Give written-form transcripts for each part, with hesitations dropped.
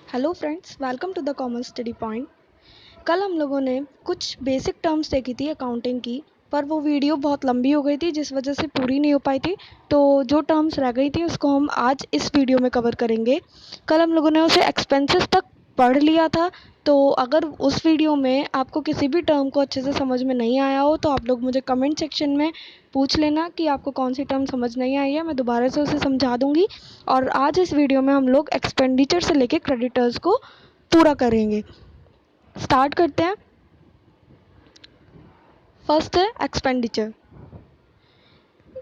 Hello friends, welcome to the common study point. कल हम लोगों ने कुछ बेसिक टर्म्स देखी थी अकाउंटिंग की, पर वो वीडियो बहुत लंबी हो गई थी जिस वजह से पूरी नहीं हो पाई थी। तो जो टर्म्स रह गई थी उसको हम आज इस वीडियो में कवर करेंगे। कल हम लोगों ने उसे एक्सपेंसेस तक पढ़ लिया था। तो अगर उस वीडियो में आपको किसी भी टर्म को अच्छे से समझ में नहीं आया हो तो आप लोग मुझे कमेंट सेक्शन में पूछ लेना कि आपको कौन सी टर्म समझ नहीं आई है। मैं दोबारा से उसे समझा दूंगी। और आज इस वीडियो में हम लोग एक्सपेंडिचर से लेके क्रेडिटर्स को पूरा करेंगे। स्टार्ट करते हैं। फर्स्ट है expenditure.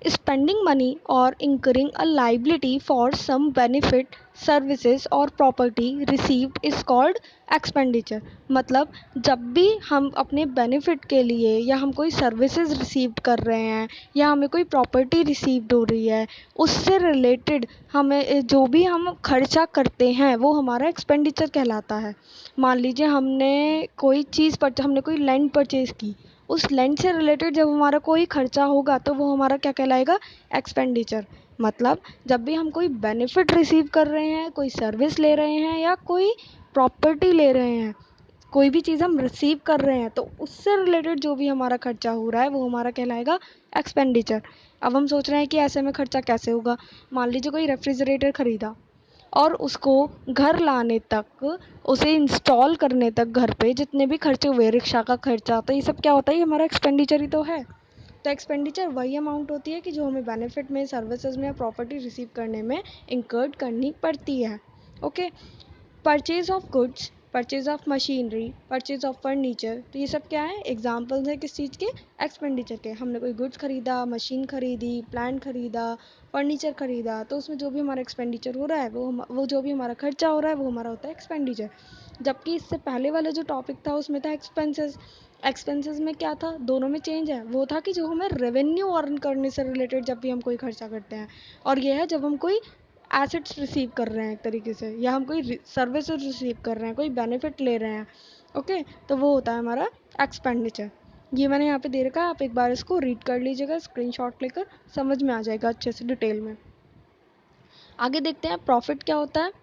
Spending money or incurring a liability for some benefit, services or property received is called expenditure। मतलब जब भी हम अपने बेनिफिट के लिए या हम कोई सर्विसेज रिसीव कर रहे हैं या हमें कोई प्रॉपर्टी रिसीव्ड हो रही है, उससे रिलेटेड हमें जो भी हम खर्चा करते हैं वो हमारा एक्सपेंडिचर कहलाता है। मान लीजिए हमने कोई लैंड परचेज़ की, उस लैंड से रिलेटेड जब हमारा कोई खर्चा होगा तो वो हमारा क्या कहलाएगा? एक्सपेंडिचर। मतलब जब भी हम कोई बेनिफिट रिसीव कर रहे हैं, कोई सर्विस ले रहे हैं या कोई प्रॉपर्टी ले रहे हैं, कोई भी चीज़ हम रिसीव कर रहे हैं तो उससे रिलेटेड जो भी हमारा खर्चा हो रहा है वो हमारा कहलाएगा एक्सपेंडिचर। अब हम सोच रहे हैं कि ऐसे में खर्चा कैसे होगा। मान लीजिए कोई रेफ्रिजरेटर ख़रीदा और उसको घर लाने तक, उसे इंस्टॉल करने तक घर पे जितने भी खर्चे हुए, रिक्शा का खर्चा, तो ये सब क्या होता है? ये हमारा एक्सपेंडिचर ही तो है। तो एक्सपेंडिचर वही अमाउंट होती है कि जो हमें बेनिफिट में, सर्विसेज में या प्रॉपर्टी रिसीव करने में इंकर्ड करनी पड़ती है। Okay. Purchase of goods, purchase of machinery, purchase of furniture, तो ये सब क्या है? एग्जाम्पल्स है किस चीज़ के? एक्सपेंडिचर के। हमने कोई गुड्स खरीदा, मशीन खरीदी, प्लांट खरीदा, फर्नीचर खरीदा, तो उसमें जो भी हमारा एक्सपेंडिचर हो रहा है वो जो भी हमारा खर्चा हो रहा है वो हमारा होता है एक्सपेंडिचर। जबकि इससे पहले वाला जो टॉपिक था उसमें था एक्सपेंसेस। एक्सपेंसेस में क्या था? दोनों में चेंज है। वो था कि जो हमें रेवेन्यू अर्न करने से रिलेटेड जब भी हम कोई खर्चा करते हैं, और ये है जब हम कोई एसेट्स रिसीव कर रहे हैं एक तरीके से, या हम कोई सर्विसेज रिसीव कर रहे हैं, कोई बेनिफिट ले रहे हैं। ओके, तो वो होता है हमारा एक्सपेंडिचर। ये मैंने यहाँ पे दे रखा है, आप एक बार इसको रीड कर लीजिएगा, स्क्रीनशॉट लेकर, समझ में आ जाएगा अच्छे से डिटेल में। आगे देखते हैं प्रॉफिट क्या होता है।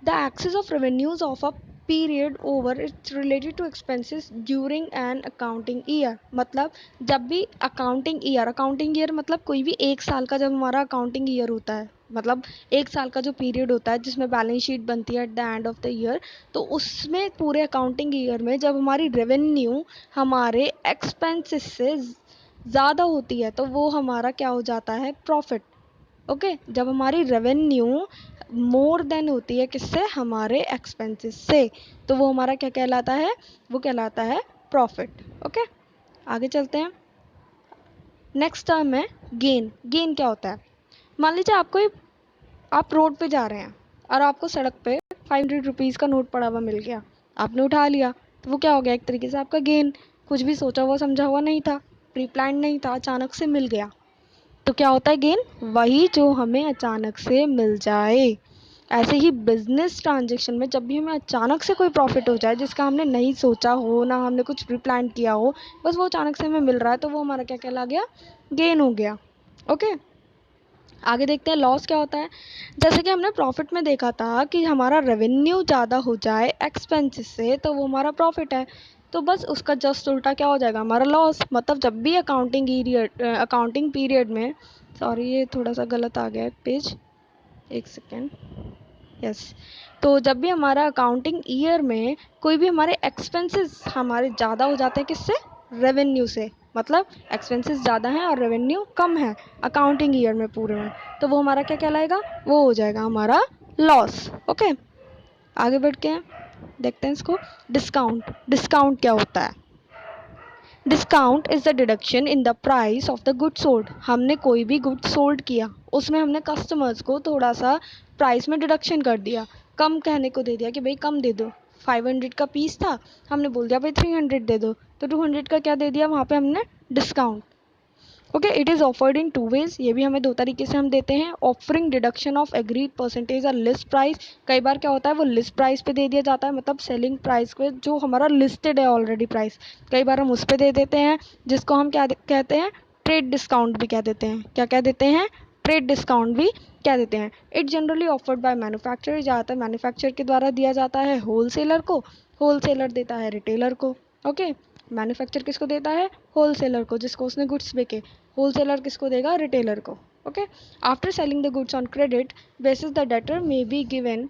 The excess of revenues of a period over it's related to expenses during an accounting year। मतलब जब भी अकाउंटिंग ईयर मतलब कोई भी एक साल का जब हमारा अकाउंटिंग ईयर होता है, मतलब एक साल का जो पीरियड होता है जिसमें बैलेंस शीट बनती है at the end of the year, तो उसमें पूरे अकाउंटिंग ईयर में जब हमारी रेवेन्यू हमारे एक्सपेंसेस से ज़्यादा होती है तो वो हमारा क्या हो जाता है? प्रॉफिट। ओके। जब हमारी रेवेन्यू मोर देन होती है किससे? हमारे एक्सपेंसेस से, तो वो हमारा क्या कहलाता है? वो कहलाता है प्रॉफिट। ओके, आगे चलते हैं। नेक्स्ट टर्म है गेन। गेन क्या होता है? मान लीजिए आप रोड पे जा रहे हैं और आपको सड़क पे 500 रुपीज़ का नोट पड़ा हुआ मिल गया, आपने उठा लिया, तो वो क्या हो गया? एक तरीके से आपका गेन। कुछ भी सोचा हुआ समझा हुआ नहीं था, प्री प्लान नहीं था, अचानक से मिल गया, तो क्या होता है? गेन। वही जो हमें अचानक से मिल जाए। ऐसे ही बिजनेस ट्रांजेक्शन में जब भी हमें अचानक से कोई प्रॉफिट हो जाए जिसका हमने नहीं सोचा हो, ना हमने कुछ प्री प्लान किया हो, बस वो अचानक से हमें मिल रहा है, तो वो हमारा क्या कहला गया? गेन हो गया। ओके, आगे देखते हैं लॉस क्या होता है। जैसे कि हमने प्रॉफिट में देखा था कि हमारा रेवेन्यू ज़्यादा हो जाए एक्सपेंसेस से तो वो हमारा प्रॉफिट है, तो बस उसका जस्ट उल्टा क्या हो जाएगा? हमारा लॉस। मतलब जब भी अकाउंटिंग पीरियड में, सॉरी ये थोड़ा सा गलत आ गया है पेज, एक सेकेंड, यस। तो जब भी हमारा अकाउंटिंग ईयर में कोई भी हमारे एक्सपेंसेस हमारे ज़्यादा हो जाते हैं किससे? रेवेन्यू से। मतलब एक्सपेंसेस ज़्यादा हैं और रेवेन्यू कम है अकाउंटिंग ईयर में पूरे में, तो वो हमारा क्या कहलाएगा? वो हो जाएगा हमारा लॉस। ओके, आगे बढ़ के देखते हैं इसको। डिस्काउंट। डिस्काउंट क्या होता है? Discount is the deduction in the price of the good sold. हमने कोई भी गुड सोल्ड किया, उसमें हमने कस्टमर्स को थोड़ा सा प्राइस में डिडक्शन कर दिया, कम कहने को दे दिया कि भाई कम दे दो। 500 का पीस था, हमने बोल दिया भाई 300 दे दो, तो 200 का क्या दे दिया वहाँ पे हमने? Discount. Okay, it is offered in 2 ways. ये भी हमें 2 तरीके से हम देते हैं। Offering deduction of agreed percentage और लिस्ट प्राइस। कई बार क्या होता है? वो लिस्ट प्राइस पे दे दिया जाता है, मतलब सेलिंग प्राइस पे जो हमारा लिस्टेड है ऑलरेडी प्राइस, कई बार हम उस पर दे देते हैं, जिसको हम क्या कहते हैं? ट्रेड डिस्काउंट भी कह देते हैं। क्या कह देते हैं? ट्रेड डिस्काउंट भी कह देते हैं। It generally offered by manufacturer, ज़्यादातर मैन्युफैक्चरर के द्वारा दिया जाता है होलसेलर को, होलसेलर देता है रिटेलर को। ओके, मैन्युफैक्चर किसको देता है? होलसेलर को, जिसको उसने गुड्स बेचे। होलसेलर किसको देगा? रिटेलर को। Okay, after selling the goods on credit basis the debtor may be given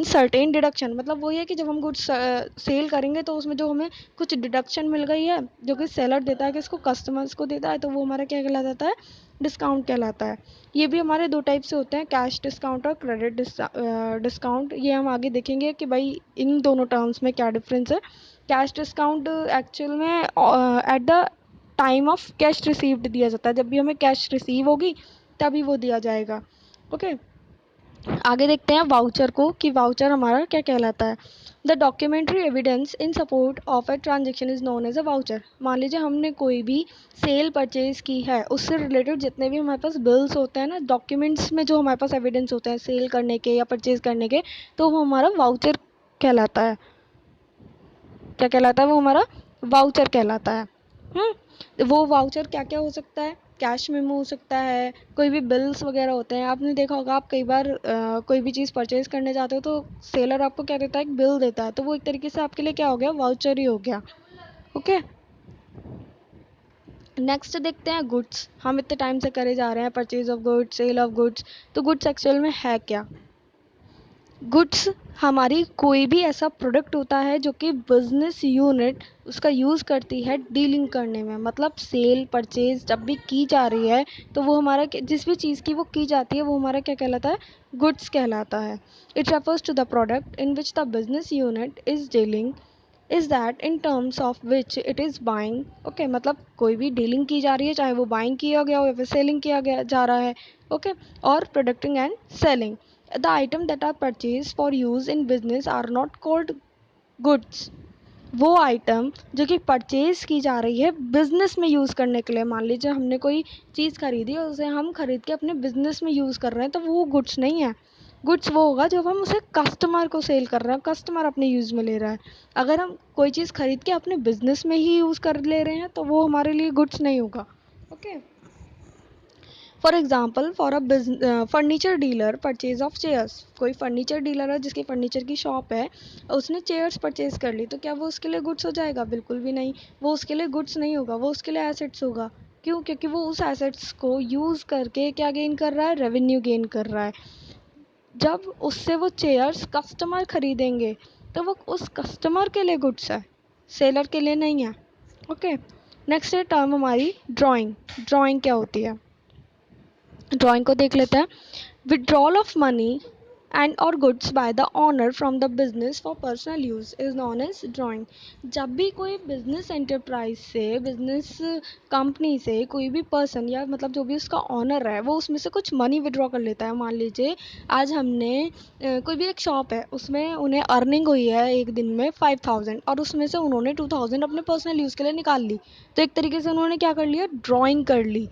certain deduction, मतलब वही है कि जब हम गुड्स सेल करेंगे तो उसमें जो हमें कुछ डिडक्शन मिल गई है जो कि सेलर देता है, किसको? कस्टमर्स को देता है, तो वो हमारा क्या कहलाता है? डिस्काउंट कहलाता है। ये भी हमारे दो टाइप से होते हैं, कैश डिस्काउंट और क्रेडिट डिस्काउंट। ये हम आगे देखेंगे कि भाई इन दोनों टर्म्स में क्या डिफरेंस है। कैश डिस्काउंट एक्चुअल में at the time of cash received दिया जाता है, जब भी हमें कैश रिसीव होगी तभी वो दिया जाएगा। ओके, आगे देखते हैं वाउचर को कि वाउचर हमारा क्या कहलाता है। The documentary evidence in support of a transaction is known as a voucher. मान लीजिए हमने कोई भी सेल परचेज की है, उससे रिलेटेड जितने भी हमारे पास बिल्स होते हैं ना, डॉक्यूमेंट्स में जो हमारे पास एविडेंस होते हैं सेल करने के या परचेज करने के, तो वो हमारा वाउचर कहलाता है। क्या कहलाता है? वो हमारा वाउचर कहलाता है। वो वाउचर क्या क्या हो सकता है? कैश मेमो हो सकता है, कोई भी बिल्स वगैरह होते हैं। आपने देखा होगा, आप कई बार कोई भी चीज़ परचेज करने जाते हो तो सेलर आपको क्या देता है? एक बिल देता है, तो वो एक तरीके से आपके लिए क्या हो गया? वाउचर ही हो गया। ओके, नेक्स्ट देखते हैं गुड्स। हम इतने टाइम से करे जा रहे हैं purchase of goods, sale of goods, तो गुड्स एक्चुअल में है क्या? गुड्स हमारी कोई भी ऐसा प्रोडक्ट होता है जो कि बिजनेस यूनिट उसका यूज़ करती है डीलिंग करने में, मतलब सेल परचेज जब भी की जा रही है तो वो हमारा जिस भी चीज़ की वो की जाती है वो हमारा क्या कहलाता है? गुड्स कहलाता है। It refers to the product in which the business unit is dealing is that in terms of which it is buying. Okay, मतलब कोई भी डीलिंग की जा रही है, चाहे वो बाइंग किया गया हो या फिर सेलिंग किया गया जा रहा है। ओके, और प्रोडक्टिंग and selling. The item that are purchased for use in business are not called goods। वो आइटम जो कि परचेज की जा रही है बिजनेस में यूज़ करने के लिए, मान लीजिए हमने कोई चीज़ खरीदी और उसे हम खरीद के अपने बिजनेस में यूज़ कर रहे हैं, तो वो गुड्स नहीं है। गुड्स वो होगा जब हम उसे कस्टमर को सेल कर रहे हैं, कस्टमर अपने यूज़ में ले रहा है। अगर हम कोई चीज़ खरीद के अपने बिजनेस में ही यूज़ कर ले रहे हैं तो वो हमारे लिए गुड्स नहीं होगा। Okay, for example, for a furniture dealer purchase of chairs. कोई फर्नीचर डीलर है जिसकी फर्नीचर की शॉप है, उसने चेयर्स परचेज कर ली, तो क्या वो उसके लिए गुड्स हो जाएगा? बिल्कुल भी नहीं, वो उसके लिए गुड्स नहीं होगा, वो उसके लिए एसेट्स होगा। क्यों? क्योंकि वो उस एसेट्स को यूज़ करके क्या गेन कर रहा है? रेवेन्यू गेन कर रहा है। जब उससे वो चेयर्स कस्टमर खरीदेंगे तो वो उस कस्टमर के लिए गुड्स है, सेलर के लिए नहीं है। ओके, नेक्स्ट है टर्म हमारी ड्राइंग। ड्राइंग क्या होती है? ड्राइंग को देख लेते हैं। विड्रॉल ऑफ मनी एंड और goods by the owner from the business for personal use is known as drawing. जब भी कोई बिजनेस एंटरप्राइज से, बिजनेस कंपनी से कोई भी पर्सन या मतलब जो भी उसका ऑनर है वो उसमें से कुछ मनी विड्रॉ कर लेता है। मान लीजिए आज हमने कोई भी एक शॉप है, उसमें उन्हें अर्निंग हुई है एक दिन में 5000 और उसमें से उन्होंने 2000 अपने पर्सनल यूज़ के लिए निकाल ली, तो एक तरीके से उन्होंने क्या कर लिया? ड्राइंग कर ली।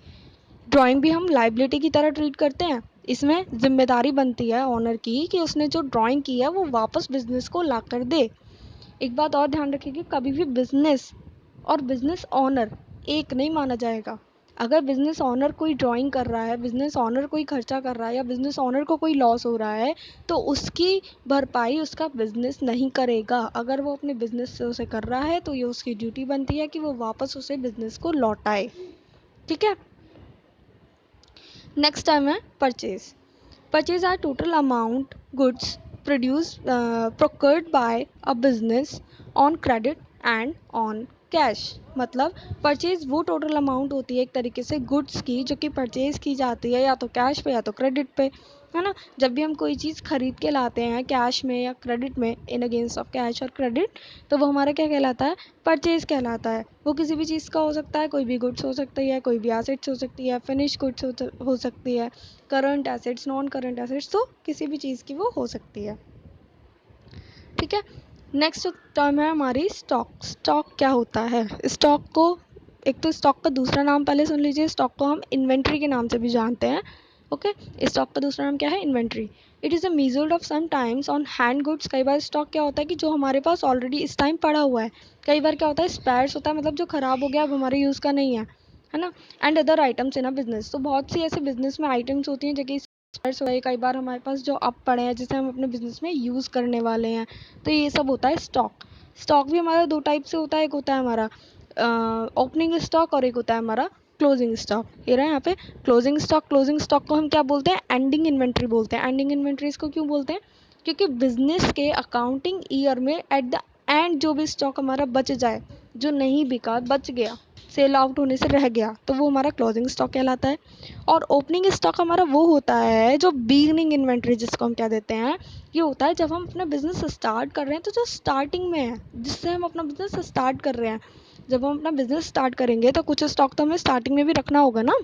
ड्राइंग भी हम लाइबिलिटी की तरह ट्रीट करते हैं। इसमें जिम्मेदारी बनती है ऑनर की कि उसने जो ड्राइंग की है वो वापस बिजनेस को ला कर दे। एक बात और ध्यान रखिए कि कभी भी बिजनेस और बिजनेस ऑनर एक नहीं माना जाएगा। अगर बिजनेस ऑनर कोई ड्राइंग कर रहा है, बिजनेस ऑनर कोई खर्चा कर रहा है या बिजनेस ऑनर को कोई लॉस हो रहा है, तो उसकी भरपाई उसका बिजनेस नहीं करेगा। अगर वो अपने बिजनेस से उसे कर रहा है तो ये उसकी ड्यूटी बनती है कि वो वापस उसे बिजनेस को लौटाए। ठीक है, नेक्स्ट टाइम है purchase. Purchase are total amount goods produce procured by a business on credit and on cash. मतलब परचेज वो टोटल अमाउंट होती है एक तरीके से गुड्स की जो कि परचेज की जाती है या तो कैश पे या तो क्रेडिट पे, है ना। जब भी हम कोई चीज़ खरीद के लाते हैं कैश में या क्रेडिट में, इन अगेंस्ट ऑफ कैश और क्रेडिट, तो वो हमारा क्या कहलाता है? परचेज कहलाता है। वो किसी भी चीज़ का हो सकता है, कोई भी गुड्स हो सकती है, कोई भी एसेट्स हो सकती है, फिनिश गुड्स हो सकती है, current assets, non current assets, तो किसी भी चीज़ की वो हो सकती है। ठीक है, नेक्स्ट टर्म है हमारी स्टॉक। स्टॉक क्या होता है? स्टॉक को, एक तो स्टॉक का दूसरा नाम पहले सुन लीजिए, स्टॉक को हम इन्वेंट्री के नाम से भी जानते हैं। ओके, स्टॉक का दूसरा नाम क्या है? Inventory. It is a measured of some times on hand goods. कई बार स्टॉक क्या होता है कि जो हमारे पास ऑलरेडी इस टाइम पड़ा हुआ है। कई बार क्या होता है? स्पेयर्स होता है, मतलब जो ख़राब हो गया अब हमारे यूज़ का नहीं है, है ना। And other items in a business, तो बहुत सी ऐसे बिजनेस में आइटम्स होती हैं जो कि कई बार हमारे पास जो अब पड़े हैं जिसे हम अपने बिजनेस में यूज़ करने वाले हैं, तो ये सब होता है स्टॉक। स्टॉक भी हमारा दो टाइप से होता है, एक होता है हमारा ओपनिंग स्टॉक और एक होता है हमारा क्लोजिंग स्टॉक। ये रहा यहाँ पे क्लोजिंग स्टॉक। क्लोजिंग स्टॉक को हम क्या बोलते हैं, एंडिंग इन्वेंट्री बोलते हैं। एंडिंग इन्वेंट्री इसको क्यों बोलते हैं, क्योंकि बिजनेस के अकाउंटिंग ईयर में एट द एंड जो भी स्टॉक हमारा बच जाए, जो नहीं बिका, बच गया, सेल आउट होने से रह गया, तो वो हमारा क्लोजिंग स्टॉक कहलाता है। और ओपनिंग स्टॉक हमारा वो होता है जो बिगनिंग इन्वेंट्री जिसको हम क्या देते हैं, ये होता है जब हम अपना बिजनेस स्टार्ट कर रहे हैं, तो जो स्टार्टिंग में है जिससे हम अपना बिजनेस स्टार्ट कर रहे हैं, जब हम अपना बिजनेस स्टार्ट करेंगे तो कुछ स्टॉक तो हमें स्टार्टिंग में भी रखना होगा ना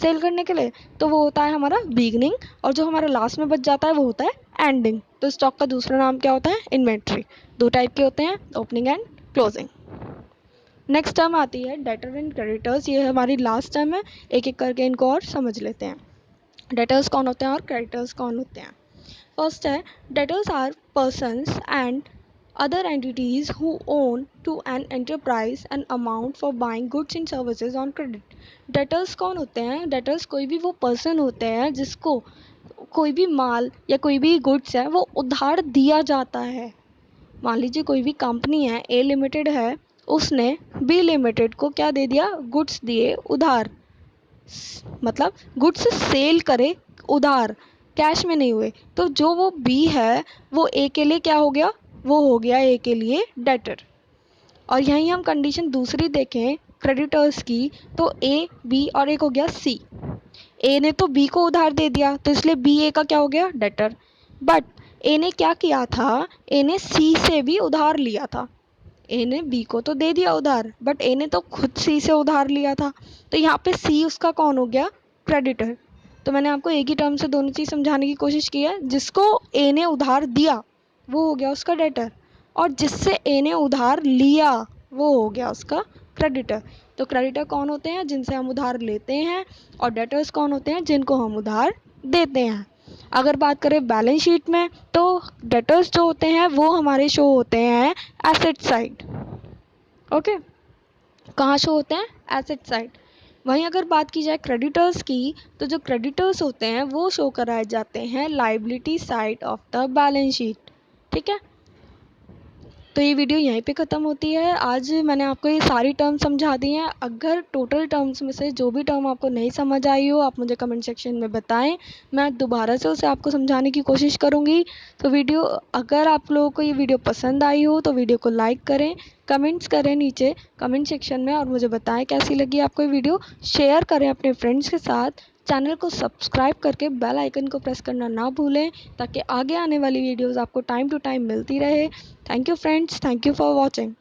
सेल करने के लिए, तो वो होता है हमारा बिगनिंग। और जो हमारा लास्ट में बच जाता है वो होता है एंडिंग। तो स्टॉक का दूसरा नाम क्या होता है, इन्वेंट्री। दो टाइप के होते हैं, opening and closing. Next term आती है डेटर एंड क्रेडिटर्स, ये हमारी लास्ट टर्म है। एक एक करके इनको और समझ लेते हैं। डेटर्स कौन होते हैं और क्रेडिटर्स कौन होते हैं। फर्स्ट है, debtors are persons and other entities who own to an enterprise an amount for buying goods and services on credit। Debtors कौन होते हैं, डेटर्स कोई भी वो पर्सन होते हैं जिसको कोई भी माल या कोई भी गुड्स है वो उधार दिया जाता है। मान लीजिए कोई भी कंपनी है, ए लिमिटेड है, उसने बी लिमिटेड को क्या दे दिया, गुड्स दिए उधार, मतलब गुड्स सेल करे उधार, कैश में नहीं हुए, तो जो वो बी है वो ए के लिए क्या हो गया, वो हो गया ए के लिए डेटर। और यहीं हम कंडीशन दूसरी देखें क्रेडिटर्स की, तो ए बी और एक हो गया सी। ए ने तो बी को उधार दे दिया तो इसलिए बी ए का क्या हो गया, डेटर। बट ए ने क्या किया था, ए ने सी से भी उधार लिया था। ए ने बी को तो दे दिया उधार, बट ए ने तो खुद सी से उधार लिया था, तो यहाँ पे सी उसका कौन हो गया, क्रेडिटर। तो मैंने आपको एक ही टर्म से दोनों चीज़ समझाने की कोशिश की है। जिसको ए ने उधार दिया वो हो गया उसका डेटर, और जिससे ए ने उधार लिया वो हो गया उसका क्रेडिटर। तो क्रेडिटर कौन होते हैं, जिनसे हम उधार लेते हैं, और डेटर्स कौन होते हैं, जिनको हम उधार देते हैं। अगर बात करें बैलेंस शीट में, तो डेटर्स जो होते हैं वो हमारे शो होते हैं एसेट साइड। ओके, कहाँ शो होते हैं, एसेट साइड। वहीं अगर बात की जाए क्रेडिटर्स की, तो जो क्रेडिटर्स होते हैं वो शो कराए जाते हैं liability side of the balance sheet. ठीक है, तो ये वीडियो यहीं पे ख़त्म होती है। आज मैंने आपको ये सारी टर्म समझा दी हैं। अगर टोटल टर्म्स में से जो भी टर्म आपको नहीं समझ आई हो, आप मुझे कमेंट सेक्शन में बताएं, मैं दोबारा से उसे आपको समझाने की कोशिश करूँगी। तो वीडियो, अगर आप लोगों को ये वीडियो पसंद आई हो तो वीडियो को लाइक करें, कमेंट्स करें नीचे कमेंट सेक्शन में, और मुझे बताएं कैसी लगी आपको ये वीडियो। शेयर करें अपने फ्रेंड्स के साथ, चैनल को सब्सक्राइब करके बेल आइकन को प्रेस करना ना भूलें, ताकि आगे आने वाली वीडियोस आपको टाइम टू टाइम मिलती रहे। Thank you friends, thank you for watching.